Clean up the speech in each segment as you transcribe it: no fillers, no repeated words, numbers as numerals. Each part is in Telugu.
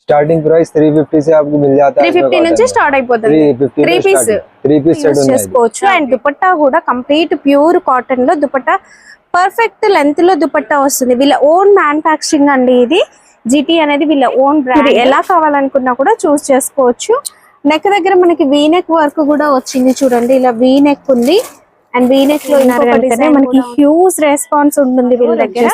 स्टार्टिंग प्राइस 350 से आपको मिल जाता है। 350 నుంచి స్టార్ట్ అయిపోతుంది। 3 పీస్ సెట్ చేసుకోవచ్చు। అండ్ దుపట్టా కూడా కంప్లీట్ ప్యూర్ కాటన్ లో దుపట్టా పర్ఫెక్ట్ లెంత్ లో దుపట్టా వస్తుంది। వీళ్ళ ఓన్ మ్యానుఫ్యాక్చరింగ్ అండి ఇది। జిటి అనేది వీళ్ళ ఓన్ బ్రాండ్। ఎలా కావాలనుకున్నా కూడా చూస్ చేసుకోవచ్చు। నెక్ దగ్గర మనకి వీ నెక్ వర్క్ కూడా వచ్చింది చూడండి, ఇలా వీ నెక్ ఉంది। అండ్ వీ నెక్ లో మనకి హ్యూజ్ రెస్పాన్స్ ఉంటుంది వీళ్ళ దగ్గర।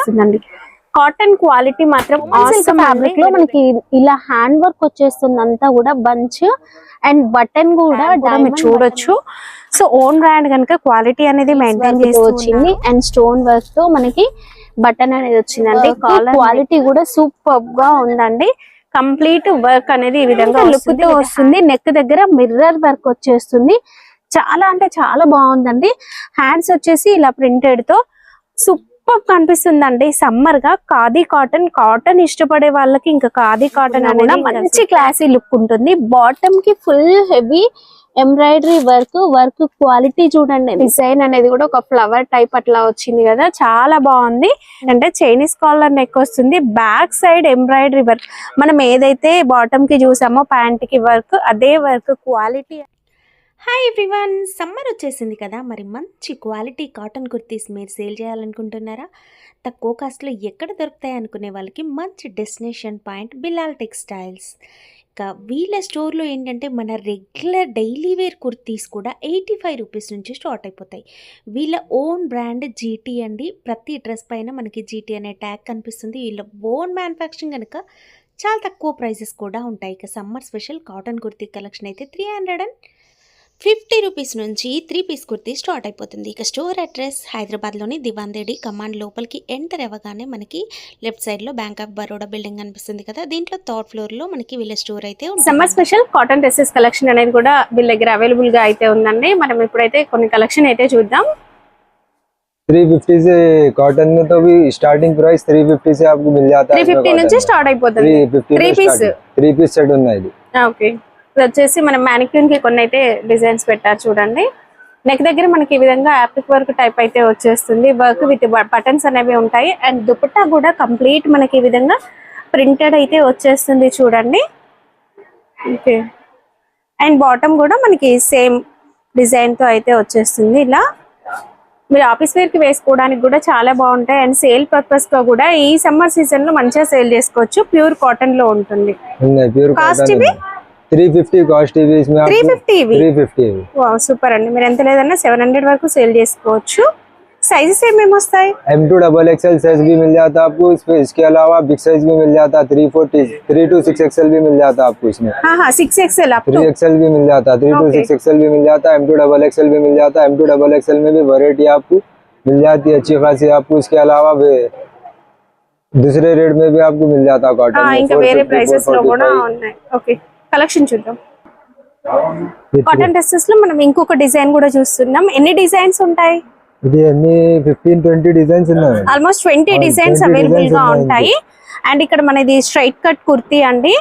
కాటన్ క్వాలిటీ మాత్రం ఆసమ్ ఫ్యాబ్రిక్ లో మనకి ఇలా హ్యాండ్ వర్క్ వచ్చేస్తుంది అంతా కూడా బంచ్ అండ్ బటన్ కూడా మీరు చూడొచ్చు। సో ఓన్ బ్రాండ్ కనుక క్వాలిటీ అనేది మెయింటైన్ చేస్తూ వచ్చింది। అండ్ స్టోన్ వర్క్ తో మనకి బటన్ అనేది వచ్చిందండి। క్వాలిటీ కూడా సూపర్ గా ఉందండి। కంప్లీట్ వర్క్ అనేది ఈ విధంగా లుక్ తో వస్తుంది। నెక్ దగ్గర మిర్రర్ వర్క్ వచ్చేస్తుంది, చాలా అంటే చాలా బాగుందండి। హ్యాండ్స్ వచ్చేసి ఇలా ప్రింటెడ్ తో సూపర్ కనిపిస్తుందండి। సమ్మర్ గా ఖాదీ కాటన్, కాటన్ ఇష్టపడే వాళ్ళకి ఇంకా ఖాదీ కాటన్ అనేది మంచి క్లాసీ లుక్ ఉంటుంది। బాటమ్ కి full heavy embroidery work quality చూడండి। డిజైన్ అనేది కూడా ఒక ఫ్లవర్ టైప్ అట్లా వచ్చింది కదా, చాలా బాగుంది। అంటే చైనీస్ కాలర్ నెక్ వస్తుంది, బ్యాక్ సైడ్ ఎంబ్రాయిడరీ వర్క్। మనం ఏదైతే బాటమ్ కి చూసామో ప్యాంట్ కి వర్క్, అదే work quality. Hi everyone, summer వచ్చేసింది కదా, మరి మంచి క్వాలిటీ కాటన్ కుర్తీస్ మీరు సేల్ చేయాలనుకుంటున్నారా? తక్కువ కాస్ట్లో ఎక్కడ దొరుకుతాయి అనుకునే వాళ్ళకి మంచి డెస్టినేషన్ పాయింట్ బిలాల్ టెక్స్టైల్స్। ఇంకా వీళ్ళ స్టోర్లో ఏంటంటే మన రెగ్యులర్ డైలీ వేర్ కుర్తీస్ కూడా 85 రూపీస్ నుంచి స్టార్ట్ అయిపోతాయి। వీళ్ళ ఓన్ బ్రాండ్ జీటీ అండి। ప్రతి డ్రెస్ పైన మనకి జీటీ అనే ట్యాగ్ కనిపిస్తుంది। వీళ్ళ ఓన్ మ్యానుఫ్యాక్చరింగ్ కనుక చాలా తక్కువ ప్రైజెస్ కూడా ఉంటాయి। ఇక summer special cotton kurti collection అయితే 350 రూపీస్ నుంచి 3 పీస్ కుర్తీ స్టార్ట్ అయిపోతుంది। ఇక స్టోర్ అడ్రస్ హైదరాబాద్లోని దివాందేడి కమాండ్ లోపలికి ఎంటర్ అవ్వగానే మనకి లెఫ్ట్ సైడ్లో బ్యాంక్ ఆఫ్ బరోడా బిల్డింగ్ కనిపిస్తుంది కదా, దీంట్లో థర్డ్ ఫ్లోర్లో మనకి వీళ్ళ స్టోర్ అయితే ఉంది। Summer special cotton dresses collection అనేది కూడా వీళ్ళ దగ్గర అవైలబుల్ గా అయితే ఉందండి। మనం ఇప్పుడైతే కొన్ని కలెక్షన్ అయితే చూద్దాం। 350 से कॉटन में तो भी स्टार्टिंग प्राइस 350 से आपको मिल जाता है। 350 నుంచి స్టార్ట్ అయిపోతుంది। 3 పీస్ సెట్ ఉన్నాయి ఇది। ఓకే, ఇది వచ్చేసి మనం మ్యానిక్యూన్ కి కొన్ని అయితే డిజైన్స్ పెట్టారు చూడండి। నెక్ దగ్గర మనకి ఈ విధంగా యాప్లిక్ వర్క్ టైప్ అయితే వచ్చేస్తుంది, వర్క్ విత్ బటన్స్ అనేవి ఉంటాయి। అండ్ దుపట్టా కూడా కంప్లీట్ మనకి ఈ విధంగా ప్రింటెడ్ అయితే వచ్చేస్తుంది చూడండి। ఓకే, అండ్ బాటమ్ కూడా మనకి సేమ్ డిజైన్ తో అయితే వచ్చేస్తుంది। ఇలా మీరు ఆఫీస్ వేర్ కి వేసుకోవడానికి కూడా చాలా బాగుంటాయి। అండ్ సేల్ పర్పస్ గా కూడా ఈ సమ్మర్ సీజన్ లో మంచిగా సేల్ చేసుకోవచ్చు। ప్యూర్ కాటన్ లో ఉంటుంది। కాస్ట్ ఇవి 350 కాస్ట్ ఇవి। 350 వావ్, సూపర్ అండి। మీరు ఎంత లేదన్నా 700 వరకు సేల్ చేసుకోవచ్చు। साइजेस में मस्त है। M2 XXL साइज भी मिल जाता है आपको इसमें। इसके अलावा बिग साइज भी मिल जाता है, 3 to 6 XL भी मिल जाता है आपको इसमें। हाँ हाँ 6 XL आप 3 XL भी मिल जाता है, 3 to 6 XL भी मिल जाता है, M2 XXL भी मिल जाता है। M2 XXL में भी वैरायटी आपको मिल जाती है अच्छी खासी आपको। इसके अलावा दूसरे रेट में भी आपको मिल जाता है कॉटन में। ఇంకా వేరే ప్రైసెస్ లో కూడా ఉన్నాయి। ఓకే, కలెక్షన్ చూద్దాం। కాటన్ డ్రెస్సెస్ లో మనం ఇంకొక డిజైన్ కూడా చూస్తున్నాం। ఎన్ని డిజైన్స్ ఉంటాయి? ఇది అన్ని 15-20 డిజైన్స్ ఉన్నాయి। ఆల్మోస్ట్ 20 డిజైన్స్ అవైలబుల్ గా ఉంటాయి। అండ్ ఇక్కడ మనది స్ట్రైట్ కట్ కుర్తీ అండి।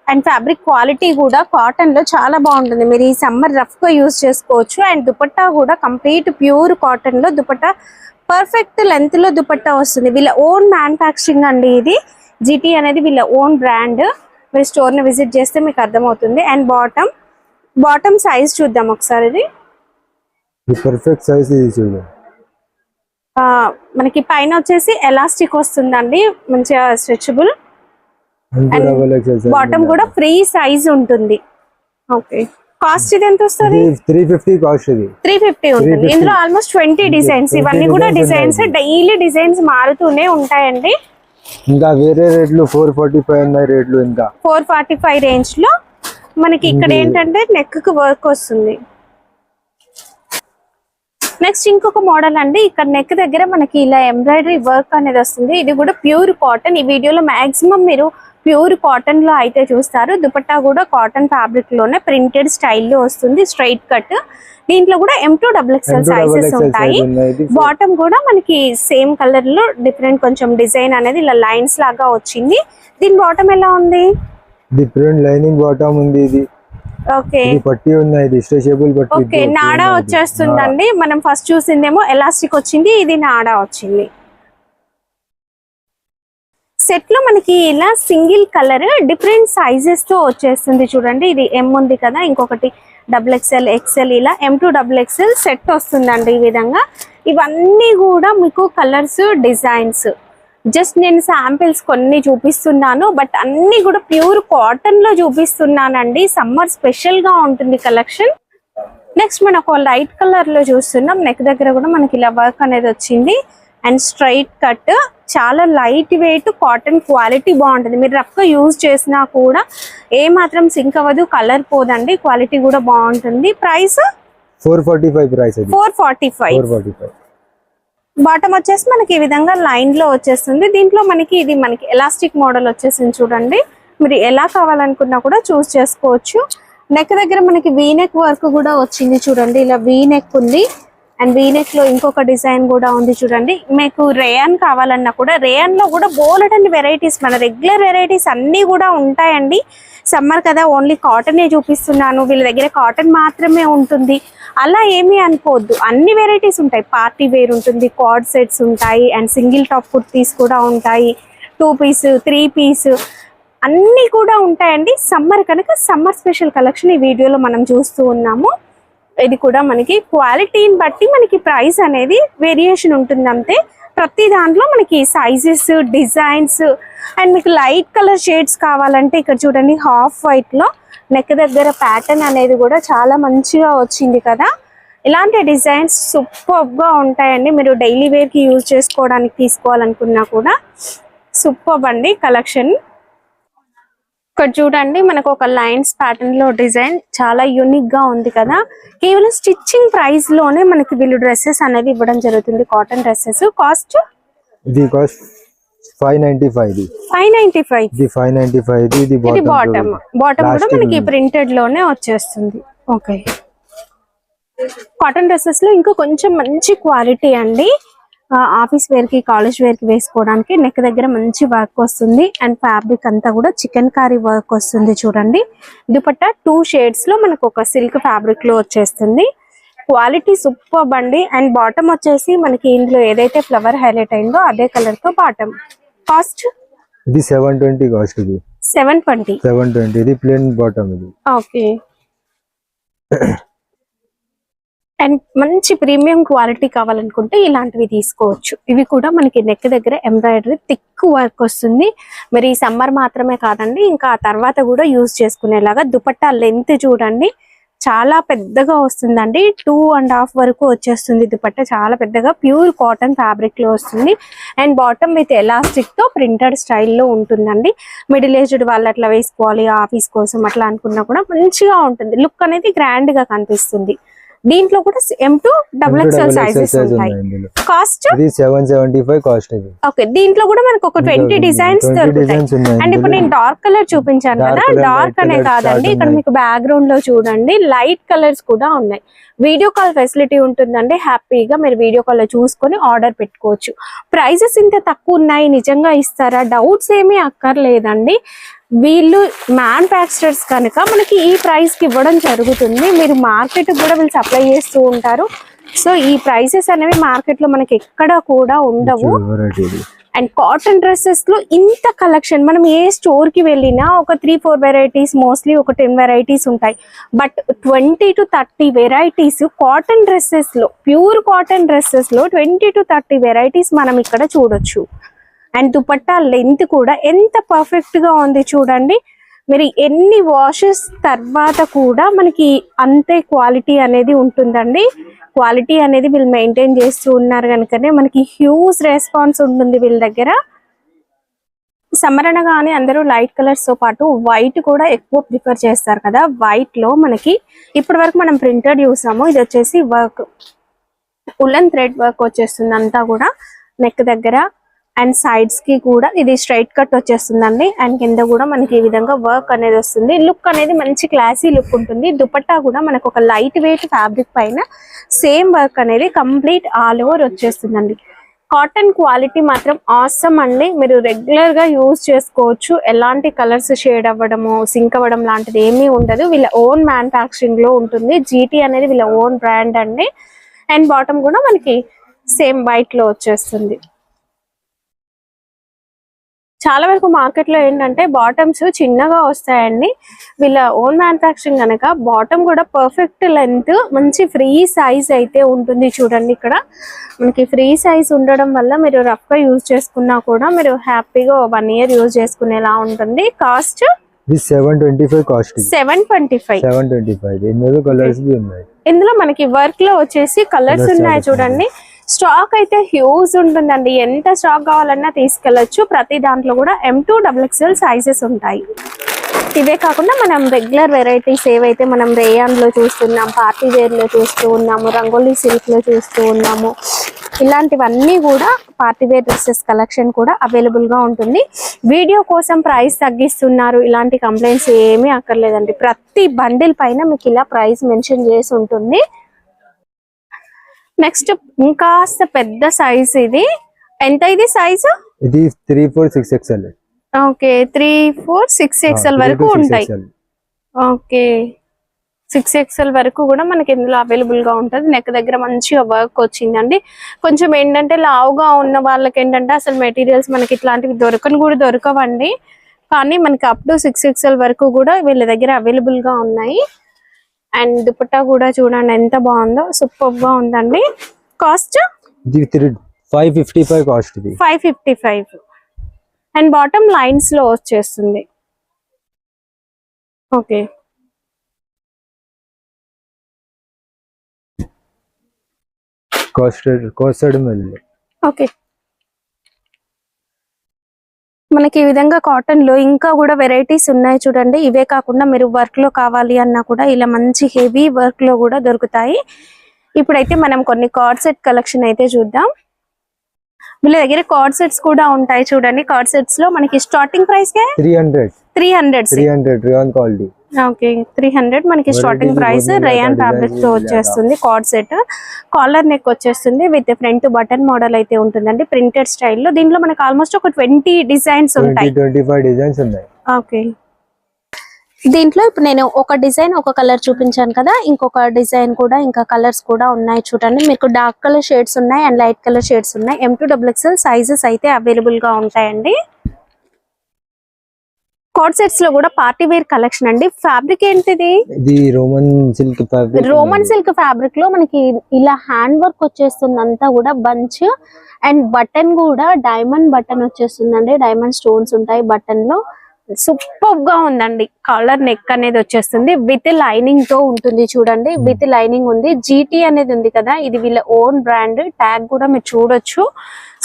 అండ్ ఫ్యాబ్రిక్ క్వాలిటీ కూడా కాటన్ లో చాలా బాగుంటుంది, మీరు ఈ సమ్మర్ రఫ్ గా యూజ్ చేసుకోవచ్చు। అండ్ దుపట్టా కూడా కంప్లీట్ ప్యూర్ కాటన్ లో దుపట్టా పర్ఫెక్ట్ లెంత్ లో దుపట్టా వస్తుంది। వీళ్ళ ఓన్ మ్యానుఫ్యాక్చరింగ్ అండి ఇది। జీటీ అనేది వీళ్ళ ఓన్ బ్రాండ్। మీరు స్టోర్ ని విజిట్ చేస్తే మీకు అర్థమవుతుంది। అండ్ బాటమ్ సైజ్ చూద్దాం ఒకసారి। ఇది పర్ఫెక్ట్ సైజ్ ఇది చూడండి। మనకి పైన వచ్చేసి ఎలాస్టిక్ వస్తుందండి, మంచిగా స్ట్రెచబుల్। బాటమ్ కూడా ఫ్రీ సైజ్ ఉంటుంది। ఓకే, కాస్ట్ ఇది ఎంత వస్తుంది? 350 కాస్ట్ ఇది। 350 ఉంటుంది। ఇందులో ఆల్మోస్ట్ 20 డిజైన్స్, ఇవన్నీ కూడా డిజైన్స్ డైలీ డిజైన్స్ మారుతూనే ఉంటాయండి। ఇంకా వేరే రేట్లు 445 ఉన్నాయి రేట్లు। ఇంకా 445 రేంజ్ లో మనకి ఇక్కడ ఏంటంటే నెక్ కు వర్క్ వస్తుంది। నెక్స్ట్ ఇంకొక మోడల్ అండి, ఇక్కడ నెక్ దగ్గర మనకి ఇలా ఎంబ్రాయిడరీ వర్క్ అనేది వస్తుంది। ఇది కూడా ప్యూర్ కాటన్। ఈ వీడియోలో మాక్సిమం మీరు ప్యూర్ కాటన్ లో అయితే చూస్తారు। దుపట్టా కూడా కాటన్ ఫ్యాబ్రిక్ లోనే ప్రింటెడ్ స్టైల్లో వస్తుంది, స్ట్రైట్ కట్। దీంట్లో కూడా M2 XXL సైజెస్ ఉంటాయి। బాటమ్ కూడా మనకి సేమ్ కలర్ లో డిఫరెంట్ కొంచెం డిజైన్ అనేది ఇలా లైన్స్ లాగా వచ్చింది। దీని బాటమ్ ఎలా ఉంది? డిఫరెంట్ లైనింగ్ బాటమ్ ఉంది ఇది। ఓకే, ఇది పట్టి ఉన్నాయి, ఇది స్ట్రెచబుల్ పట్టి। ఓకే, నాడా వచ్చేస్తుందండి। మనం ఫస్ట్ చూసిందేమో ఎలాస్టిక్ వచ్చింది, ఇది నాడా వచ్చింది। సెట్ లో మనకి ఇలా సింగిల్ కలర్ డిఫరెంట్ సైజెస్ తో వచ్చేస్తుంది చూడండి. ఇది ఎం ఉంది కదా, ఇంకొకటి XXL, XL, ఇలా M2 XXL సెట్ వస్తుందండి ఈ విధంగా. ఇవన్నీ కూడా మీకు కలర్స్, డిజైన్స్. జస్ట్ నేను శాంపిల్స్ కొన్ని చూపిస్తున్నాను, బట్ అన్ని కూడా ప్యూర్ కాటన్ లో చూపిస్తున్నానండి. సమ్మర్ స్పెషల్ గా ఉంటుంది కలెక్షన్. నెక్స్ట్ మనం ఒక లైట్ కలర్ లో చూస్తున్నాం. నెక్ దగ్గర కూడా మనకి ఇలా వర్క్ అనేది వచ్చింది అండ్ స్ట్రైట్ కట్. చాలా లైట్ వెయిట్, కాటన్ క్వాలిటీ బాగుంటుంది. మీరు రఫ్ గా యూజ్ చేసినా కూడా ఏ మాత్రం సింక్ అవ్వదు, కలర్ పోదండి. క్వాలిటీ కూడా బాగుంటుంది. Price 445 price. 445. బాటమ్ వచ్చేసి మనకి ఈ విధంగా లైన్ లో వచ్చేస్తుంది. దీంట్లో మనకి ఇది ఎలాస్టిక్ మోడల్ వచ్చేసింది చూడండి. మీరు ఎలా కావాలనుకున్నా కూడా చూస్ చేసుకోవచ్చు. నెక్ దగ్గర మనకి వీనెక్ వర్క్ కూడా వచ్చింది చూడండి. ఇలా వీనెక్ ఉంది అండ్ వీనెక్ లో ఇంకొక డిజైన్ కూడా ఉంది చూడండి. మీకు రేయాన్ కావాలన్నా కూడా రేయాన్ లో కూడా బోలెడన్ని వెరైటీస్, మన రెగ్యులర్ వెరైటీస్ అన్ని కూడా ఉంటాయండి. సమ్మర్ కదా, ఓన్లీ కాటనే చూపిస్తున్నాను, వీళ్ళ దగ్గర కాటన్ మాత్రమే ఉంటుంది అలా ఏమీ అనుకోవద్దు. అన్ని వెరైటీస్ ఉంటాయి. పార్టీ వేర్ ఉంటుంది, కార్డ్ సెట్స్ ఉంటాయి అండ్ సింగిల్ టాప్ కుర్తీస్ కూడా ఉంటాయి. 2 పీస్, 3 పీస్ అన్ని కూడా ఉంటాయండి. సమ్మర్ కనుక సమ్మర్ స్పెషల్ కలెక్షన్ ఈ వీడియోలో మనం చూస్తూ ఉన్నాము. ఇది కూడా మనకి క్వాలిటీని బట్టి మనకి ప్రైస్ అనేది వేరియేషన్ ఉంటుంది అంతే. ప్రతి దాంట్లో మనకి సైజెస్, డిజైన్స్ అండ్ మీకు లైట్ కలర్ షేడ్స్ కావాలంటే ఇక్కడ చూడండి, హాఫ్ వైట్ లో నెక్ దగ్గర ప్యాటర్న్ అనేది కూడా చాలా మంచిగా వచ్చింది కదా. ఇలాంటి డిజైన్స్ సూపర్ గా ఉంటాయండి. మీరు డైలీ వేర్ కి యూజ్ చేసుకోవడానికి తీసుకోవాలనుకున్నా కూడా సూపర్ అండి కలెక్షన్. ఇక్కడ చూడండి మనకు ఒక లైన్స్ ప్యాటర్న్ లో డిజైన్ చాలా యూనిక్ గా ఉంది కదా. కేవలం స్టిచ్చింగ్ ప్రైస్ లోనే మనకి వీళ్ళు డ్రెస్సెస్ అనేది ఇవ్వడం జరుగుతుంది. కాటన్ డ్రెస్సెస్ కాస్ట్ ఇది కాస్ట్ 595. 595. ఇది 595. ఇది బాటమ్ కూడా మనకి ప్రింటెడ్ లోనే వచ్చేస్తుంది. ఓకే, కాటన్ డ్రెస్సెస్ లో ఇంకా కొంచెం మంచి క్వాలిటీ అండి. ఆఫీస్ వేర్ కి, కాలేజ్ వేర్ కి వేసుకోవడానికి. నెక్ దగ్గర మంచి వర్క్ వస్తుంది అండ్ ఫ్యాబ్రిక్ అంతా కూడా చికెన్ కారీ వర్క్ వస్తుంది చూడండి. దుపట్టా 2 షేడ్స్ లో మనకు ఒక సిల్క్ ఫ్యాబ్రిక్ లో వచ్చేస్తుంది. క్వాలిటీ సూపర్ అండి. అండ్ బాటమ్ వచ్చేసి మనకి ఇందులో ఏదైతే ఫ్లవర్ హైలైట్ అయిందో అదే కలర్ తో బాటమ్. కాస్ట్ ఇది 720 కాస్ట్. ఇది 720. ఇది ప్లేన్ బాటమ్. ఇది ఓకే. అండ్ మంచి ప్రీమియం క్వాలిటీ కావాలనుకుంటే ఇలాంటివి తీసుకోవచ్చు. ఇవి కూడా మనకి నెక్ దగ్గర ఎంబ్రాయిడరీ థిక్ వర్క్ వస్తుంది. మరి ఈ సమ్మర్ మాత్రమే కాదండి, ఇంకా ఆ తర్వాత కూడా యూజ్ చేసుకునేలాగా. దుపట్టా లెంత్ చూడండి చాలా పెద్దగా వస్తుందండి. 2.5 వరకు వచ్చేస్తుంది దుపట్టా. చాలా పెద్దగా ప్యూర్ కాటన్ ఫ్యాబ్రిక్ లో వస్తుంది. అండ్ బాటమ్ విత్ ఎలాస్టిక్ తో ప్రింటెడ్ స్టైల్లో ఉంటుందండి. మిడిల్ ఏజ్డ్ వాళ్ళు అట్లా వేసుకోవాలి ఆఫీస్ కోసం అట్లా అనుకున్నా కూడా మంచిగా ఉంటుంది. లుక్ అనేది గ్రాండ్ గా కనిపిస్తుంది. దీంట్లో కూడా M2 XXL సైజెస్ ఉంటాయి. కాస్ట్ ఇది 775 కాస్ట్. ఇది ఓకే. దీంట్లో కూడా మనకు ఒక 20 డిజైన్స్ దొరుకుతాయి. అండ్ ఇప్పుడు నేను డార్క్ కలర్ చూపించాను కదా, డార్క్ అనే కాదండి, ఇక్కడ మీకు బ్యాక్గ్రౌండ్ లో చూడండి లైట్ కలర్స్ కూడా ఉన్నాయి. వీడియో కాల్ ఫెసిలిటీ ఉంటుందండి. హ్యాపీగా మీరు వీడియో కాల్ లో చూసుకొని ఆర్డర్ పెట్టుకోవచ్చు. ప్రైజెస్ ఇంత తక్కువ ఉన్నాయి, నిజంగా ఇస్తారా? డౌట్స్ ఏమీ అక్కర్లేదండి. వీళ్ళు మ్యానుఫ్యాక్చరర్స్ కనుక మనకి ఈ ప్రైస్ కి ఇవ్వడం జరుగుతుంది. మీరు మార్కెట్ కూడా వీళ్ళు సప్లై చేస్తూ ఉంటారు. సో ఈ ప్రైసెస్ అనేవి మార్కెట్ లో మనకి ఎక్కడ కూడా ఉండవు. అండ్ కాటన్ డ్రెస్సెస్ లో ఇంత కలెక్షన్ మనం ఏ స్టోర్ కి వెళ్ళినా ఒక 3-4 వెరైటీస్, మోస్ట్లీ ఒక 10 వెరైటీస్ ఉంటాయి. But 20 to 30 varieties cotton dresses లో, ప్యూర్ కాటన్ డ్రెస్సెస్ లో 20 to 30 వెరైటీస్ మనం ఇక్కడ చూడొచ్చు. అండ్ దుపట్టా లెంత్ కూడా ఎంత పర్ఫెక్ట్ గా ఉంది చూడండి. మీరు ఎన్ని వాషెస్ తర్వాత కూడా మనకి అంతే క్వాలిటీ అనేది ఉంటుందండి. క్వాలిటీ అనేది వీళ్ళు మెయింటైన్ చేస్తూ ఉన్నారు కనుకనే మనకి హ్యూజ్ రెస్పాన్స్ ఉంటుంది వీళ్ళ దగ్గర. సమ్మర్ అనగానే అందరూ లైట్ కలర్స్ తో పాటు వైట్ కూడా ఎక్కువ ప్రిఫర్ చేస్తారు కదా. వైట్ లో మనకి ఇప్పటి వరకు మనం ప్రింటెడ్ చూసాము. ఇది వచ్చేసి వర్క్, ఉలన్ థ్రెడ్ వర్క్ వచ్చేస్తుంది అంతా కూడా నెక్ దగ్గర. అండ్ సైడ్స్ కి కూడా ఇది స్ట్రైట్ కట్ వచ్చేస్తుందండి. అండ్ కింద కూడా మనకి ఈ విధంగా వర్క్ అనేది వస్తుంది. లుక్ అనేది మంచి క్లాసీ లుక్ ఉంటుంది. దుపట్టా కూడా మనకు ఒక లైట్ వెయిట్ ఫ్యాబ్రిక్ పైన సేమ్ వర్క్ అనేది కంప్లీట్ ఆల్ ఓవర్ వచ్చేస్తుందండి. కాటన్ క్వాలిటీ మాత్రం ఆసమ్ అండి. మీరు రెగ్యులర్ గా యూజ్ చేసుకోవచ్చు. ఎలాంటి కలర్స్ షేడ్ అవ్వడము, సింక్ అవ్వడం లాంటిది ఏమీ ఉండదు. వీళ్ళ ఓన్ మ్యానుఫ్యాక్చరింగ్ లో ఉంటుంది. జీటీ అనేది వీళ్ళ ఓన్ బ్రాండ్ అండి. అండ్ బాటమ్ కూడా మనకి సేమ్ వైట్ లో వచ్చేస్తుంది. చాలా వరకు మార్కెట్ లో ఏంటంటే బాటమ్స్ చిన్నగా వస్తాయండి. వీళ్ళ ఓన్ మ్యానుఫ్యాక్చరింగ్ కనుక బాటమ్ కూడా పర్ఫెక్ట్ లెంత్, మంచి ఫ్రీ సైజ్ అయితే ఉంటుంది. చూడండి ఇక్కడ మనకి ఫ్రీ సైజ్ ఉండడం వల్ల మీరు రఫ్ గా యూజ్ చేసుకున్నా కూడా మీరు హ్యాపీగా 1 year యూజ్ చేసుకునేలా ఉంటుంది. కాస్ట్ ఇది 725 కాస్ట్. 725. 725. ఇందులో కలర్స్ भी ఉన్నాయి. ఇందులో మనకి వర్క్ లో వచ్చేసి కలర్స్ ఉన్నాయి చూడండి. స్టాక్ అయితే హ్యూజ్ ఉంటుందండి. ఎంత స్టాక్ కావాలన్నా తీసుకెళ్లొచ్చు. ప్రతి దాంట్లో కూడా M2 XXL సైజెస్ ఉంటాయి. ఇవే కాకుండా మనం రెగ్యులర్ వెరైటీస్ ఏవైతే మనం రేయాన్ లో చూస్తున్నాం, పార్టీ వేర్ లో చూస్తూ ఉన్నాము, రంగోలీ సిల్క్ లో చూస్తూ ఉన్నాము, ఇలాంటివన్నీ కూడా పార్టీ వేర్ డ్రెస్సెస్ కలెక్షన్ కూడా అవైలబుల్ గా ఉంటుంది. వీడియో కోసం ప్రైస్ తగ్గిస్తున్నారు ఇలాంటి కంప్లైంట్స్ ఏమీ అక్కర్లేదండి. ప్రతి బండిల్ పైన మీకు ఇలా ప్రైస్ మెన్షన్ చేసి ఉంటుంది. నెక్స్ట్ ఇంకాస్త పెద్ద సైజ్, ఇది ఎంత? ఇది సైజు ఇది 346XL. ఓకే, 346XL వరకు ఉంటాయి. ఓకే, 6XL వరకు కూడా మనకి ఇందులో అవైలబుల్ గా ఉంటుంది. నెక్ దగ్గర మంచిగా వర్క్ వచ్చిందండి. కొంచెం ఏంటంటే లావుగా ఉన్న వాళ్ళకి ఏంటంటే అసలు మెటీరియల్స్ మనకి ఇట్లాంటివి దొరకవండి. కానీ మనకి అప్ టు 6XL వరకు కూడా వీళ్ళ దగ్గర అవైలబుల్ గా ఉన్నాయి. అండ్ దుపట్టా కూడా చూడండి ఎంత బాగుందో, సూపర్ గా ఉందండి. Cost 555 cost. 555. And bottom lines లో వచ్చేస్తుంది. ఓకే, కోస్టెడ్ మెల్. ఓకే, మనకి ఈ విధంగా కాటన్ లో ఇంకా కూడా వెరైటీస్ ఉన్నాయి చూడండి. ఇవే కాకుండా మీరు వర్క్ లో కావాలి అన్నా కూడా ఇలా మంచి హెవీ వర్క్ లో కూడా దొరుకుతాయి. ఇప్పుడైతే మనం కొన్ని కార్డ్ సెట్ కలెక్షన్ అయితే చూద్దాం. వీళ్ళ దగ్గర కార్డ్ సెట్స్ కూడా ఉంటాయి చూడండి. కార్డ్ సెట్స్ లో మనకి starting price 300 rayon quality. Okay, 300 మనకి స్టార్టింగ్ ప్రైస్. రేయాన్ ఫ్యాబ్రిక్ తో వచ్చేస్తుంది కార్డ్ సెట్. కాలర్ నెక్ వచ్చేస్తుంది విత్ ఫ్రంట్ బటన్ మోడల్ అయితే ఉంటుందండి, ప్రింటెడ్ స్టైల్లో. దీంట్లో మనకి ఆల్మోస్ట్ ఒక 20 డిజైన్స్ ఉంటాయి. 25 డిజైన్స్ ఉన్నాయి. ఓకే, దీంట్లో ఇప్పుడు నేను ఒక డిజైన్ ఒక కలర్ చూపించాను కదా, ఇంకొక డిజైన్ కూడా ఇంకా కలర్స్ కూడా ఉన్నాయి చూడండి. మీకు డార్క్ కలర్ షేడ్స్ ఉన్నాయి అండ్ లైట్ కలర్ షేడ్స్ ఉన్నాయి. M2 XXL సైజెస్ అయితే అవైలబుల్ గా ఉంటాయండి. కార్డ్ సెట్స్ లో కూడా పార్టీ వేర్ కలెక్షన్ అండి. ఫ్యాబ్రిక్ ఏంటిది? ఇది Roman silk fabric. Roman silk fabric లో మనకి ఇలా హ్యాండ్ వర్క్ వచ్చేస్తుంది అంతా కూడా బంచ్. అండ్ బటన్ కూడా డైమండ్ బటన్ వచ్చేస్తుందండి. డైమండ్ స్టోన్స్ ఉంటాయి బటన్ లో. సూపర్ గా ఉందండి. కాలర్ నెక్ అనేది వచ్చేస్తుంది విత్ లైనింగ్ తో ఉంటుంది చూడండి. విత్ లైనింగ్ ఉంది. GT అనేది ఉంది కదా, ఇది వీళ్ళ ఓన్ బ్రాండ్. ట్యాగ్ కూడా మీరు చూడొచ్చు.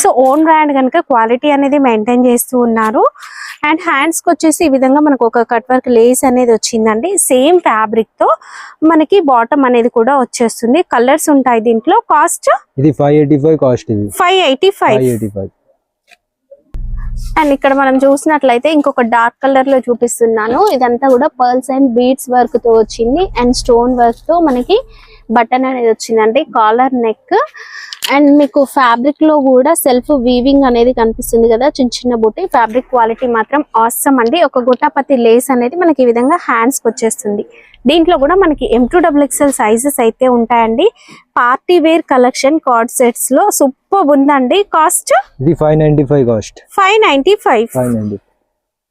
సో ఓన్ బ్రాండ్ కనుక క్వాలిటీ అనేది మెయింటైన్ చేస్తూ ఉన్నారు. అండ్ హ్యాండ్స్ కి వచ్చేసి ఈ విధంగా మనకు ఒక కట్ వర్క్ లేస్ అనేది వచ్చిందండి. సేమ్ ఫ్యాబ్రిక్ తో మనకి బాటమ్ అనేది కూడా వచ్చేస్తుంది. కలర్స్ ఉంటాయి దీంట్లో. కాస్ట్ ఇది 585 కాస్ట్. ఇది 585. అండ్ ఇక్కడ మనం చూసినట్లయితే ఇంకొక డార్క్ కలర్ లో చూపిస్తున్నాను. ఇదంతా కూడా పర్ల్స్ అండ్ బీడ్స్ వర్క్ తో వచ్చింది అండ్ స్టోన్ వర్క్ తో మనకి బటన్ అనేది వచ్చిందండి. కాలర్ నెక్ అండ్ మీకు ఫ్యాబ్రిక్ లో కూడా సెల్ఫ్ వీవింగ్ అనేది కనిపిస్తుంది కదా, చిన్న చిన్న బుట్టి. ఫ్యాబ్రిక్ క్వాలిటీ మాత్రం ఆసమ్ అండి. ఒక గుట్టపతి లేస్ అనేది మనకి ఈ విధంగా హ్యాండ్స్ కి వచ్చేస్తుంది. దీంట్లో కూడా మనకి M2 XXL సైజెస్ అయితే ఉంటాయండి. Party wear collection coord sets లో సూపర్ ఉందండి. కాస్ట్ ఇది 595 కాస్ట్. 595.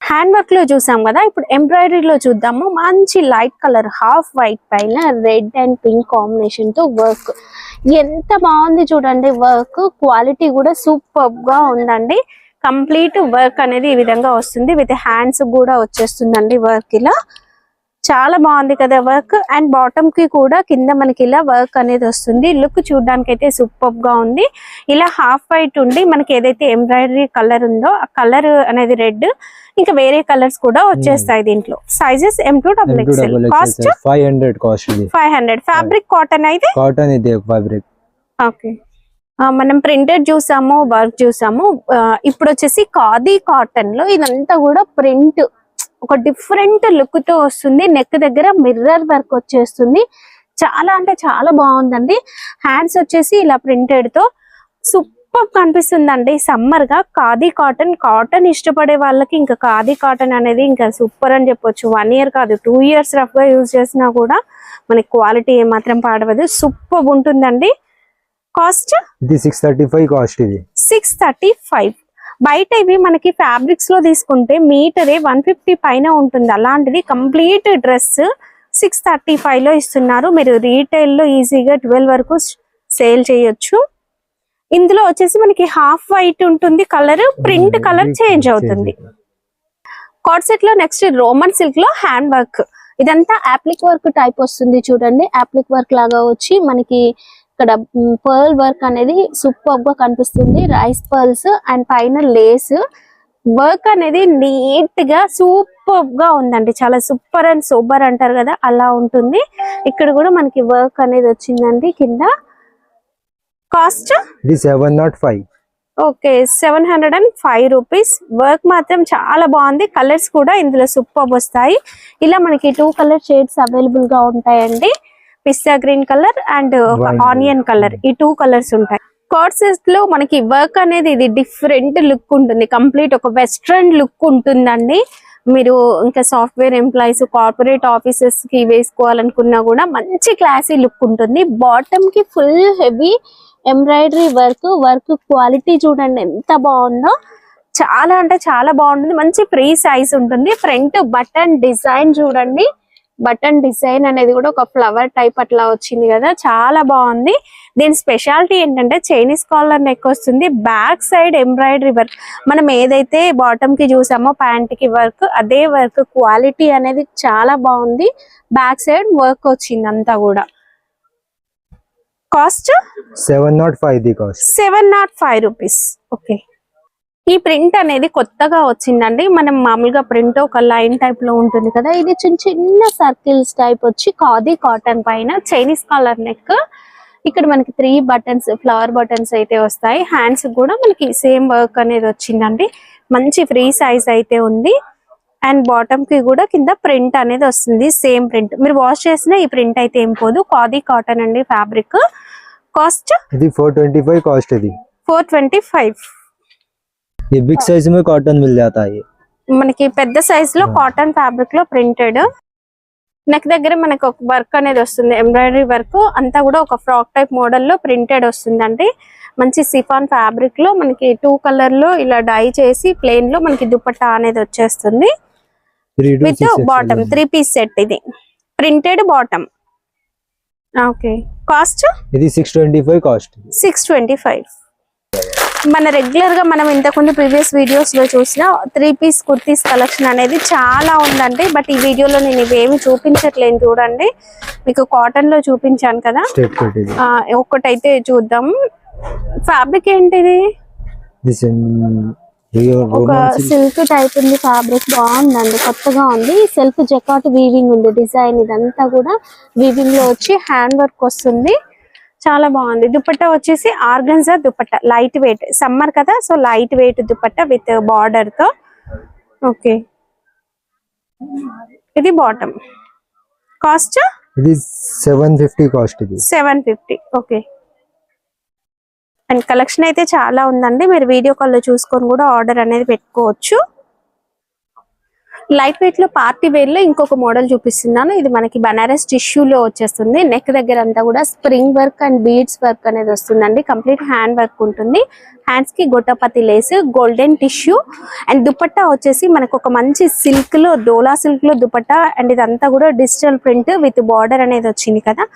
హ్యాండ్ వర్క్ లో చూసాం కదా, ఇప్పుడు ఎంబ్రాయిడరీలో చూద్దాము. మంచి లైట్ కలర్ హాఫ్ వైట్ పైన రెడ్ అండ్ పింక్ కాంబినేషన్ తో వర్క్. ఎంత బాగుంది చూడండి. వర్క్ క్వాలిటీ కూడా సూపర్ గా ఉందండి. కంప్లీట్ వర్క్ అనేది ఈ విధంగా వస్తుంది. విత్ హ్యాండ్స్ కూడా వచ్చేస్తుందండి వర్క్. ఇలా చాలా బాగుంది కదా వర్క్. అండ్ బాటమ్ కి కూడా కింద మనకి ఇలా వర్క్ అనేది వస్తుంది. లుక్ చూడడానికి అయితే సూపర్ గా ఉంది. ఇలా హాఫ్ వైట్ ఉండి మనకి ఏదైతే ఎంబ్రాయిడరీ కలర్ ఉందో ఆ కలర్ అనేది రెడ్, ఇంకా వేరే కలర్స్ కూడా వచ్చేస్తాయి దీంట్లో. Sizes M2 XXL. Cost 500 cost. 500. Fabric cotton అయితే కాటన్ ఇది ఫ్యాబ్రిక్. ఓకే, మనం ప్రింటెడ్ చూసాము, వర్క్ చూసాము. ఇప్పుడు వచ్చేసి ఖాదీ కాటన్ లో ఇదంతా కూడా ప్రింట్ ఒక డిఫరెంట్ లుక్ తో వస్తుంది. నెక్ దగ్గర మిర్రర్ వర్క్ వచ్చేస్తుంది. చాలా అంటే చాలా బాగుందండి. హ్యాండ్స్ వచ్చేసి ఇలా ప్రింటెడ్ తో సూపర్ కనిపిస్తుందండి. సమ్మర్ గా ఖాదీ కాటన్ ఇష్టపడే వాళ్ళకి ఇంకా ఖాదీ కాటన్ అనేది ఇంకా సూపర్ అని చెప్పొచ్చు. 1 year కాదు 2 years రఫ్ గా యూజ్ చేసినా కూడా మనకి క్వాలిటీ ఏమాత్రం పాడవదు. సూపర్ ఉంటుందండి. కాస్ట్ ఇది 635 కాస్ట్. ఇది 635. బయట ఇవి మనకి ఫ్యాబ్రిక్స్ లో తీసుకుంటే మీటరే 150 పైన ఉంటుంది. అలాంటిది కంప్లీట్ డ్రెస్ 635 లో ఇస్తున్నారు. మీరు రీటైల్ లో ఈజీగా 12 వరకు సేల్ చేయొచ్చు. ఇందులో వచ్చేసి మనకి హాఫ్ వైట్ ఉంటుంది కలర్, ప్రింట్ కలర్ చేంజ్ అవుతుంది. కార్డ్ సెట్ లో నెక్స్ట్ రోమన్ సిల్క్ లో హ్యాండ్ వర్క్, ఇదంతా అప్లిక్ వర్క్ టైప్ వస్తుంది చూడండి. అప్లిక్ వర్క్ లాగా వచ్చి మనకి ఇక్కడ పర్ల్ వర్క్ అనేది సూపర్ గా కనిపిస్తుంది. రైస్ పర్ల్స్ అండ్ పైన లేస్ వర్క్ అనేది నీట్ గా సూపర్ గా ఉందండి. చాలా సూపర్ అండ్ సూపర్ అంటారు కదా, అలా ఉంటుంది. ఇక్కడ కూడా మనకి వర్క్ అనేది వచ్చిందండి కింద. కాస్ట్ ఇది 705. Okay, 705 rupees. వర్క్ మాత్రం చాలా బాగుంది. కలర్స్ కూడా ఇందులో సూపర్ వస్తాయి. ఇలా మనకి 2 కలర్ షేడ్స్ అవైలబుల్ గా ఉంటాయండి. పిస్తా green colour and onion colour, ఈ 2 కలర్స్ ఉంటాయి. కార్డ్ సెట్ లో మనకి వర్క్ అనేది ఇది డిఫరెంట్ లుక్ ఉంటుంది. కంప్లీట్ ఒక వెస్ట్రన్ లుక్ ఉంటుందండి. మీరు ఇంకా సాఫ్ట్వేర్ ఎంప్లాయీస్, కార్పొరేట్ ఆఫీసెస్ కి వేసుకోవాలనుకున్నా కూడా మంచి క్లాసీ లుక్ ఉంటుంది. బాటమ్ కి full heavy embroidery work quality చూడండి ఎంత బాగుందో. చాలా అంటే చాలా బాగుంటుంది. మంచి ఫ్రీ సైజ్ ఉంటుంది. ఫ్రంట్ బటన్ డిజైన్ చూడండి. బటన్ డిజైన్ అనేది కూడా ఒక ఫ్లవర్ టైప్ అట్లా వచ్చింది కదా, చాలా బాగుంది. దీని స్పెషాలిటీ ఏంటంటే చైనీస్ కాలర్ నెక్ వస్తుంది. బ్యాక్ సైడ్ ఎంబ్రాయిడరీ వర్క్, మనం ఏదైతే బాటమ్ కి చూసామో ప్యాంట్ కి వర్క్, అదే వర్క్ క్వాలిటీ అనేది చాలా బాగుంది. బ్యాక్ సైడ్ వర్క్ వచ్చింది అంతా కూడా. Cost 705 the cost. 705 rupees. Okay, ఈ ప్రింట్ అనేది కొత్తగా వచ్చిందండి. మనం మామూలుగా ప్రింట్ ఒక లైన్ టైప్ లో ఉంటుంది కదా, ఇది చిన్న చిన్న సర్కిల్స్ టైప్ వచ్చి ఖాదీ కాటన్ పైన చైనీస్ కాలర్ నెక్. ఇక్కడ మనకి 3 బటన్స్, ఫ్లవర్ బటన్స్ అయితే వస్తాయి. హ్యాండ్స్ కూడా మనకి సేమ్ వర్క్ అనేది వచ్చిందండి. మంచి ఫ్రీ సైజ్ అయితే ఉంది. అండ్ బాటమ్ కి కూడా కింద ప్రింట్ అనేది వస్తుంది, సేమ్ ప్రింట్. మీరు వాష్ చేసిన ఈ ప్రింట్ అయితే ఏం పోదు. ఖాదీ కాటన్ అండి ఫ్యాబ్రిక్. కాస్ట్ ఇది 425 కాస్ట్. ఇది 425. ये बिग साइज में कॉटन मिल जाता है. మనకి పెద్ద సైజ్ లో కాటన్ ఫ్యాబ్రిక్ లో ప్రింటెడ్. నెక్ దగ్గర మనకి ఒక వర్క్ అనేది వస్తుంది, ఎంబ్రాయిడరీ వర్క్ అంతా కూడా ఒక ఫ్రాక్ టైప్ మోడల్ లో ప్రింటెడ్ వస్తుందండి. మంచి సిఫాన్ ఫ్యాబ్రిక్ లో మనకి 2 కలర్ లో ఇలా డై చేసి ప్లెయిన్ లో మనకి దుపట్టా అనేది వచ్చేస్తుంది. With bottom 3 piece set. ఇది ప్రింటెడ్ బాటమ్. ఓకే, కాస్ట్ ఇది 625 కాస్ట్. 625. మన రెగ్యులర్ గా మనం ఇంతకుముందు ప్రీవియస్ వీడియోస్ లో చూసిన 3 పీస్ కుర్తీస్ కలెక్షన్ అనేది చాలా ఉందండి. బట్ ఈ వీడియోలో నేను ఇవేమి చూపించట్లేను చూడండి. మీకు కాటన్ లో చూపించాను కదా, ఒక్కటైతే చూద్దాం. ఫ్యాబ్రిక్ ఏంటిది? ఒక సిల్క్ టైప్ ఉంది ఫ్యాబ్రిక్, బాగుందండి, కొత్తగా ఉంది. సెల్ఫ్ జకాట్ వీవింగ్ ఉంది డిజైన్. ఇదంతా కూడా వీవింగ్ లో వచ్చి హ్యాండ్ వర్క్ వస్తుంది. చాలా బాగుంది. దుపట్టా వచ్చేసి organza dupatta, light weight, summer కదా so light weight dupatta with border తో. ఓకే, ఇది బాటమ్. కాస్ట్ ఇది 750 కాస్ట్. ఇది 750. ఓకే, అండ్ కలెక్షన్ అయితే చాలా ఉందండి. మీరు వీడియో కాల్ లో చూసుకొని కూడా ఆర్డర్ అనేది పెట్టుకోవచ్చు. లైట్ వెయిట్ లో పార్టీ వేర్ లో ఇంకొక మోడల్ చూపిస్తున్నాను. ఇది మనకి బనారస్ టిష్యూ లో వచ్చేస్తుంది. నెక్ దగ్గర అంతా కూడా spring work and beads work అనేది వస్తుందండి. కంప్లీట్ హ్యాండ్ వర్క్ ఉంటుంది. హ్యాండ్స్ కి గొట్టపతి lace, golden tissue. And dupatta వచ్చేసి మనకు ఒక మంచి సిల్క్ లో, డోలా సిల్క్ లో దుపట్టా. అండ్ ఇదంతా కూడా డిజిటల్ ప్రింట్ విత్ బార్డర్ అనేది వచ్చింది కదా.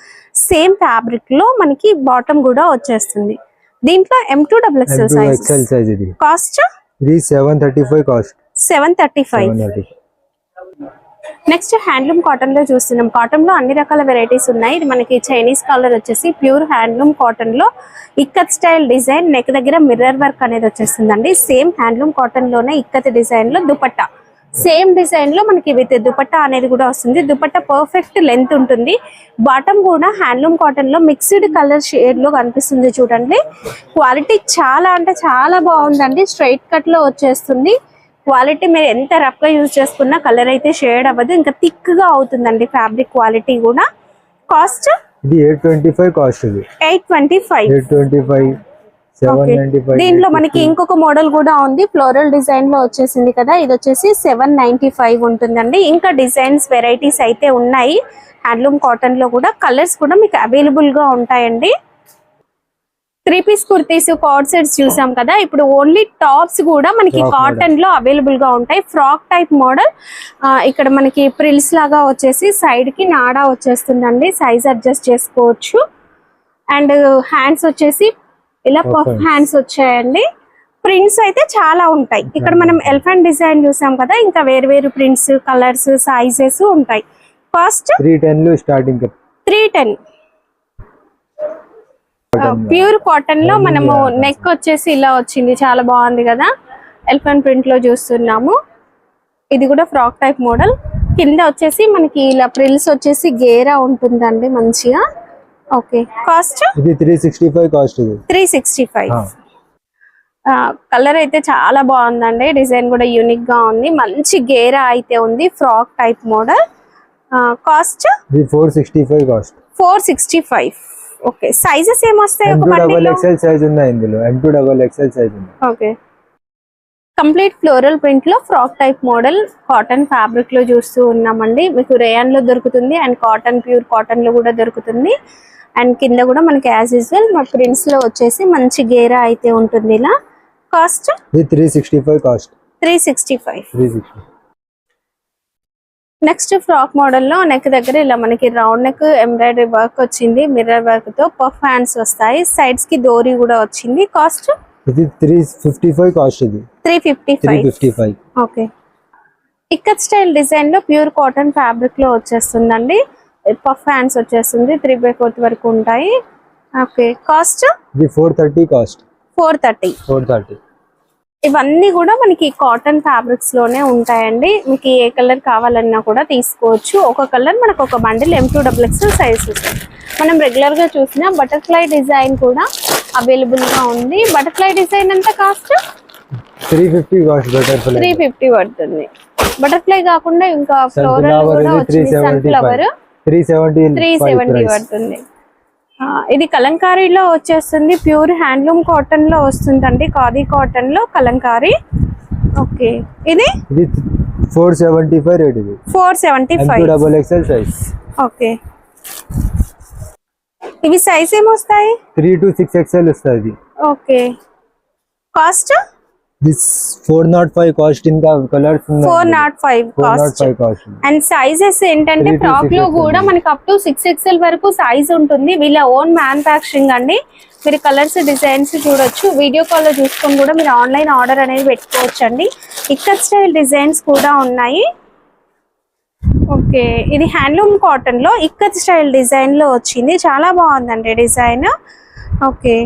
సేమ్ ఫ్యాబ్రిక్ లో మనకి బాటమ్ కూడా వచ్చేస్తుంది. దీంట్లో M2 XXL సైజ్. ఇది కాస్ట్ ఇది 735 కాస్ట్. 735. నెక్స్ట్ హ్యాండ్లూమ్ కాటన్ లో చూస్తున్నాం. కాటన్ లో అన్ని రకాల వెరైటీస్ ఉన్నాయి. ఇది మనకి చైనీస్ కాలర్ వచ్చేసి ప్యూర్ హ్యాండ్లూమ్ కాటన్ లో ఇక్కత్ స్టైల్ డిజైన్. నెక్ దగ్గర మిర్రర్ వర్క్ అనేది వచ్చేస్తుందండి. సేమ్ హ్యాండ్లూమ్ కాటన్ లోనే ఇక్కత్ డిజైన్ లో దుపట్టా, సేమ్ డిజైన్ లో మనకి విత్ దుపట్టా అనేది కూడా వస్తుంది. దుపట్టా పర్ఫెక్ట్ లెంత్ ఉంటుంది. బాటమ్ కూడా హ్యాండ్లూమ్ కాటన్ లో మిక్స్డ్ కలర్ షేడ్ లో కనిపిస్తుంది చూడండి. క్వాలిటీ చాలా అంటే చాలా బాగుందండి. స్ట్రైట్ కట్ లో వచ్చేస్తుంది. క్వాలిటీ మీరు ఎంత రఫ్ గా యూజ్ చేసుకున్నా కలర్ అయితే షేడ్ అవ్వదు, ఇంకా థిక్ గా అవుతుందండి ఫ్యాబ్రిక్ క్వాలిటీ కూడా. కాస్ట్ ఇది 825 కాస్ట్. ఇది 825. దీంట్లో మనకి ఇంకొక మోడల్ కూడా ఉంది, ఫ్లోరల్ డిజైన్ లో వచ్చేసింది కదా. ఇది వచ్చేసి 795 ఉంటుందండి. ఇంకా డిజైన్స్ వెరైటీస్ అయితే ఉన్నాయి హ్యాండ్లూమ్ కాటన్ లో కూడా. కలర్స్ కూడా మీకు అవైలబుల్ గా ఉంటాయండి. 3 పీస్ కుర్తీస్ కార్డ్ సెట్స్ చూసాం కదా. ఇప్పుడు ఓన్లీ టాప్స్ కూడా మనకి Frock కాటన్ లో అవైలబుల్ గా ఉంటాయి. Frock type model. ఇక్కడ మనకి ప్రిల్స్ లాగా వచ్చేసి సైడ్ కి నాడా వచ్చేస్తుందండి, సైజ్ అడ్జస్ట్ చేసుకోవచ్చు. అండ్ హ్యాండ్స్ వచ్చేసి ఇలా పఫ్ హ్యాండ్స్ వచ్చాయండి. ప్రింట్స్ అయితే చాలా ఉంటాయి. ఇక్కడ మనం ఎలిఫెంట్ డిజైన్ చూసాం కదా, ఇంకా వేరు వేరు ప్రింట్స్, కలర్స్, సైజెస్ ఉంటాయి. కాస్ట్ 310 లో స్టార్టింగ్. 310. ప్యూర్ కాటన్ లో మనము నెక్ వచ్చేసి ఇలా వచ్చింది, చాలా బాగుంది కదా. ఎలిఫెంట్ ప్రింట్ లో చూస్తున్నాము. ఇది కూడా ఫ్రాక్ టైప్ మోడల్. కింద వచ్చేసి మనకి ఇలా ప్రిల్స్ వచ్చేసి గేరా ఉంటుందండి మంచిగా. ఓకే, కాస్ట్ ఇది 365 కాస్ట్. ఇది 365. కలర్ అయితే చాలా బాగుందండి, డిజైన్ కూడా యూనిక్ గా ఉంది, మంచి గేరా అయితే ఉంది. Frock type model. కాస్ట్ ఇది 465 కాస్ట్. 465. ఓకే, సైజెస్ ఏమొస్తాయి? ఒక బండిలో XL సైజ్ ఉంది, ఇందులో M2XXL సైజ్ ఉంది. ఓకే, కంప్లీట్ ఫ్లోరల్ ప్రింట్ లో frock type model cotton fabric లో చూస్తూ ఉన్నామండి. మీకు రేయాన్ లో దొరుకుతుంది అండ్ కాటన్, ప్యూర్ కాటన్ లో కూడా దొరుకుతుంది. అండ్ కింద కూడా మనకి యాజ్ యూజువల్ మా ప్రింట్స్ లో వచ్చేసి మంచి గేరా అయితే ఉంటుంది. ఇలా కాస్ట్ ఇది 365 కాస్ట్. 365. నెక్స్ట్ ఫ్రాక్ మోడల్ లో నెక్ దగ్గర ఇలా మనకి రౌండ్ నెక్ ఎంబ్రాయిడరీ వర్క్ వచ్చింది, మిర్రర్ వర్క్ తో పఫ్ హ్యాండ్స్ వస్తాయి, సైడ్స్ కి డోరీ కూడా వచ్చింది. కాస్ట్ ఇది 355 కాస్ట్. ఇది 355. ఓకే, ఇక్కత్ స్టైల్ డిజైన్ లో ప్యూర్ కాటన్ ఫ్యాబ్రిక్ లో వచ్చేస్తుందండి. పఫ్ హ్యాండ్స్ వచ్చేస్తుంది, 3/4 వరకు ఉంటాయి. ఓకే, కాస్ట్ ఇది 430 కాస్ట్. 430. ఇవన్నీ కూడా మనకి కాటన్ ఫ్యాబ్రిక్స్ లోనే ఉంటాయండి. మీకు ఏ కలర్ కావాలన్నా కూడా తీసుకోవచ్చు. ఒక కలర్ మనకు ఒక బండిల్ M2XXL సైజ్. మనం రెగ్యులర్ గా చూసిన బటర్ఫ్లై డిజైన్ కూడా అవైలబుల్ గా ఉంది. బటర్ఫ్లై డిజైన్ ఎంత కాస్ట్? 350 కాస్ట్. బటర్ఫ్లై 350 పడుతుంది. బటర్ఫ్లై కాకుండా ఇంకా ఫ్లోరల్ కూడా వచ్చింది, సన్ఫ్లవర్ 370 పడుతుంది. ఇది కలంకారీలో వచ్చేస్తుంది, ప్యూర్ హ్యాండ్లూమ్ కాటన్ లో వస్తుందండి, ఖాదీ కాటన్ లో కలంకారీ. ఓకే, ఇది 475 రేట్. ఇది 475. M2XXL size. ఓకే, ఇవి సైజ్ ఏమొస్తాయి? 3 to 6XL వస్తుంది. Okay, cost this 405 cost. ఇంకా కలర్స్ ఉన్నాయి. 405 కాస్ట్. అండ్ సైజెస్ ఏంటంటే ఫ్రాక్ లో కూడా మనకి అప్ టు 6XL వరకు సైజ్ ఉంటుంది. వీళ్ళ ఓన్ మ్యానుఫ్యాక్చరింగ్ అండి. మీరు కలర్స్, డిజైన్స్ చూడొచ్చు. వీడియో కాల్ లో చూసుకొని కూడా మీరు ఆన్లైన్ ఆర్డర్ అనేది పెట్టుకోవచ్చు అండి. ఇక్కత్ స్టైల్ డిజైన్స్ కూడా ఉన్నాయి. ఓకే, ఇది హ్యాండ్లూమ్ కాటన్ లో ఇక్కత్ స్టైల్ డిజైన్ లో వచ్చింది, చాలా బాగుందండి డిజైన్. ఓకే,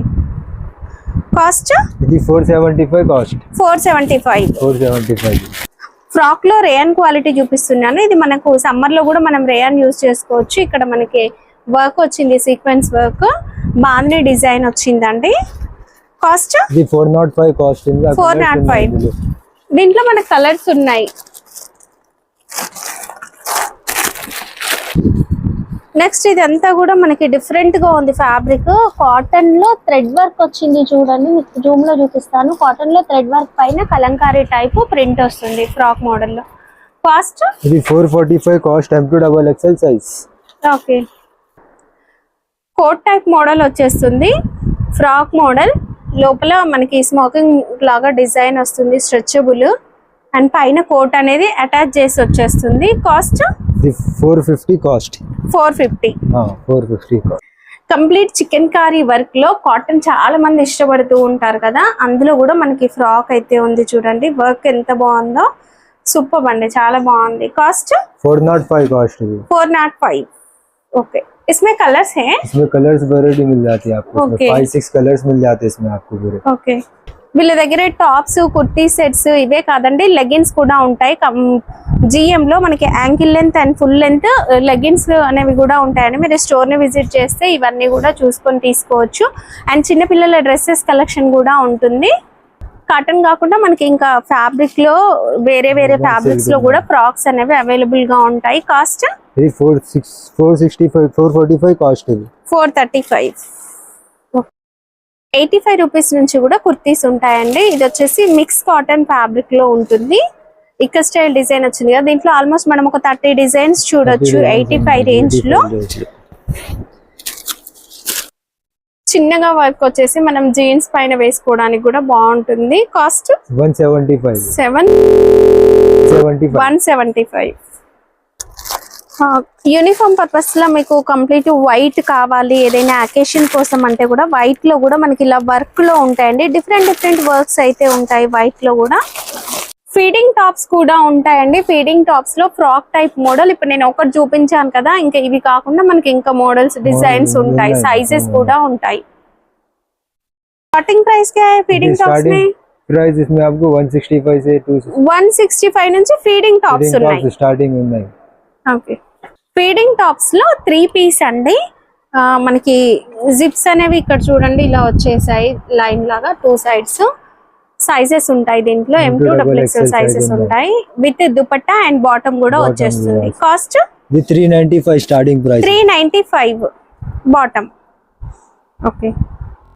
కాస్ట్ ఇది 475 కాస్ట్. 475. ఫ్రాక్ లో రేయాన్ క్వాలిటీ చూపిస్తున్నాను. ఇది మనకు సమ్మర్ లో కూడా మనం రేయాన్ యూజ్ చేసుకోవచ్చు. ఇక్కడ మనకి వర్క్ వచ్చింది, సీక్వెన్స్ వర్క్, బాందీ డిజైన్ వచ్చిందండి. కాస్ట్ ఇది 405 కాస్ట్. 405. దీంట్లో మనకు కలర్స్ ఉన్నాయి. నెక్స్ట్ ఇదంతా కూడా మనకి డిఫరెంట్ గా ఉంది ఫ్యాబ్రిక్. కాటన్ లో థ్రెడ్ వర్క్ వచ్చింది చూడండి, మీకు జూమ్ లో చూపిస్తాను. కాటన్ లో థ్రెడ్ వర్క్ పైన కలంకారీ టైప్ ప్రింట్ వస్తుంది ఫ్రాక్ మోడల్ లో. కాస్ట్ ఇది 445 cost. M2XXL size. Okay, coat type model వచ్చేస్తుంది, ఫ్రాక్ మోడల్. లోపల మనకి స్మోకింగ్ లాగా డిజైన్ వస్తుంది, స్ట్రెచబుల్. అండ్ పైన కోట్ అనేది అటాచ్ చేసి వచ్చేస్తుంది. కాస్ట్ ఇది 450 cost. 450. 450 cost. Complete chikankari work లో కాటన్ చాలా మంది ఇష్టపడుతూ ఉంటారు కదా, అందులో కూడా మనకి ఫ్రాక్ అయితే ఉంది చూడండి. వర్క్ ఎంత బాగుందో, సూపర్ అండి, చాలా బాగుంది. Cost 405 cost. 405. ओके, इसमें कलर्स हैं? इसमें कलर्स वैरायटी मिल जाती है आपको. Okay. 5-6 कलर्स मिल जाते हैं इसमें आपको पूरे. ఓకే, వీళ్ళ దగ్గర టాప్స్, కుర్తీ సెట్స్ ఇవే కాదండి, లెగిన్స్ కూడా ఉంటాయి. GM లో మనకి ankle length and full length leggings అనేవి కూడా ఉంటాయండి. మీరు స్టోర్ ని విజిట్ చేస్తే ఇవన్నీ కూడా చూసుకొని తీసుకోవచ్చు. అండ్ చిన్నపిల్లల డ్రెస్సెస్ కలెక్షన్ కూడా ఉంటుంది. కాటన్ కాకుండా మనకి ఇంకా ఫ్యాబ్రిక్ లో వేరే వేరే ఫ్యాబ్రిక్స్ లో కూడా ఫ్రాక్స్ అనేవి అవైలబుల్ గా ఉంటాయి. కాస్ట్ ఇది 465 445 కాస్ట్. ఇది 435. 85 రూపీస్ నుంచి కూడా కుర్తీస్ ఉంటాయండి. ఇది వచ్చేసి మిక్స్ కాటన్ ఫ్యాబ్రిక్ లో ఉంటుంది. ఇక్క స్టైల్ డిజైన్ వచ్చింది కదా, దీంట్లో ఆల్మోస్ట్ మనం ఒక 30 డిజైన్స్ చూడొచ్చు 85 రేంజ్ లో. చిన్నగా వర్క్ వచ్చేసి మనం జీన్స్ పైన వేసుకోవడానికి కూడా బాగుంటుంది. కాస్ట్ 175. 175. యూనిఫామ్ పర్పస్ లో మీకు కంప్లీట్ వైట్ కావాలి, ఏదైనా అకేషన్ కోసం అంటే కూడా వైట్ లో కూడా మనకి ఇలా వర్క్ లో ఉంటాయండి. డిఫరెంట్ వర్క్స్ అయితే ఉంటాయి వైట్ లో కూడా. ఫీడింగ్ టాప్స్ కూడా ఉంటాయండి. ఫీడింగ్ టాప్స్ లో ఫ్రాక్ టైప్ మోడల్ ఇప్పుడు నేను ఒకటి చూపించాను కదా, ఇంకా ఇవి కాకుండా మనకి ఇంకా మోడల్స్ డిజైన్స్ ఉంటాయి, సైజెస్ కూడా ఉంటాయి. स्टार्टिंग प्राइस क्या है फीडिंग टॉप्स में? प्राइस इसमें आपको 165 से 165 నుంచి ఫీడింగ్ టాప్స్ ఉన్నాయి, స్టార్టింగ్ ఉన్నాయి. ఓకే. ఫీడింగ్ టాప్స్ లో 3 పీస్ అండి. మనకి జిప్స్ అనేవి ఇక్కడ చూడండి ఇలా వచ్చేసాయి లైన్ లాగా 2 సైడ్స్. సైజెస్ ఉంటాయి దీంట్లో, M2 XXL సైజెస్ ఉంటాయి. విత్ దుపట్టా అండ్ బాటమ్ కూడా వచ్చేస్తుంది. Cost 395 starting price. 395 bottom. Okay.